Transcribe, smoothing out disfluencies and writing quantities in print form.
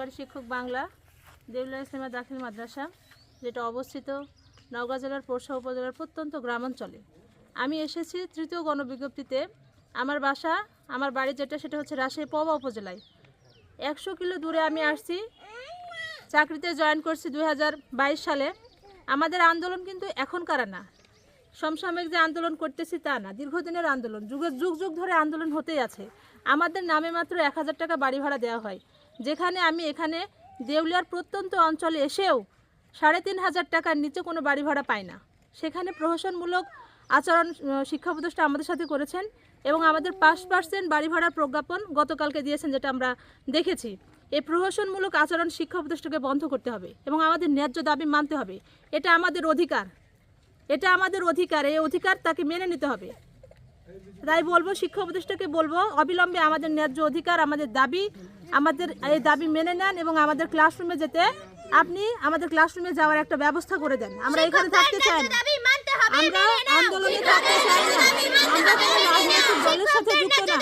সহকারী শিক্ষক বাংলা, দেউলিয়া ইসলামিয়া দাখিল মাদ্রাসা, যেটা অবস্থিত নওগাঁ জেলার পোরশা উপজেলার প্রত্যন্ত গ্রামাঞ্চলে। আমি এসেছি তৃতীয় গণবিজ্ঞপ্তিতে। আমার বাসা, আমার বাড়ি যেটা সেটা হচ্ছে রাজশাহী পবা উপজেলায়। 100 কিলো দূরে আমি আসছি, চাকরিতে জয়েন করছি 2022 সালে। আমাদের আন্দোলন কিন্তু এখনকার না, সমসাময়িক যে আন্দোলন করতেছি তা না, দীর্ঘদিনের আন্দোলন, যুগ যুগ ধরে আন্দোলন হতেই আছে। আমাদের নামে মাত্র 1000 টাকা বাড়ি ভাড়া দেওয়া হয়, যেখানে আমি এখানে দেউলিয়ার প্রত্যন্ত অঞ্চলে এসেও 3500 টাকার নিচে কোনো বাড়ি ভাড়া পাই না। সেখানে প্রহসনমূলক আচরণ শিক্ষা উপদেষ্টা আমাদের সাথে করেছেন এবং আমাদের 5% বাড়ি ভাড়ার প্রজ্ঞাপন গতকালকে দিয়েছেন, যেটা আমরা দেখেছি। এই প্রহসনমূলক আচরণ শিক্ষা উপদেষ্টাকে বন্ধ করতে হবে এবং আমাদের ন্যায্য দাবি মানতে হবে। এটা আমাদের অধিকার, এটা আমাদের অধিকার, এই অধিকার তাকে মেনে নিতে হবে। তাই বলবো, শিক্ষা উপদেষ্টাকে বলবো, অবিলম্বে আমাদের ন্যায্য অধিকার, আমাদের দাবি, আমাদের এই দাবি মেনে নেন এবং আমাদের ক্লাসরুমে যেতে আপনি আমাদের ক্লাসরুমে যাওয়ার একটা ব্যবস্থা করে দেন। আমরা এখানে থাকতে চাই না, আমরা আন্দোলনে থাকতে চাই না, আমরা কোনো রাজনৈতিক দলের সাথে যুক্ত না।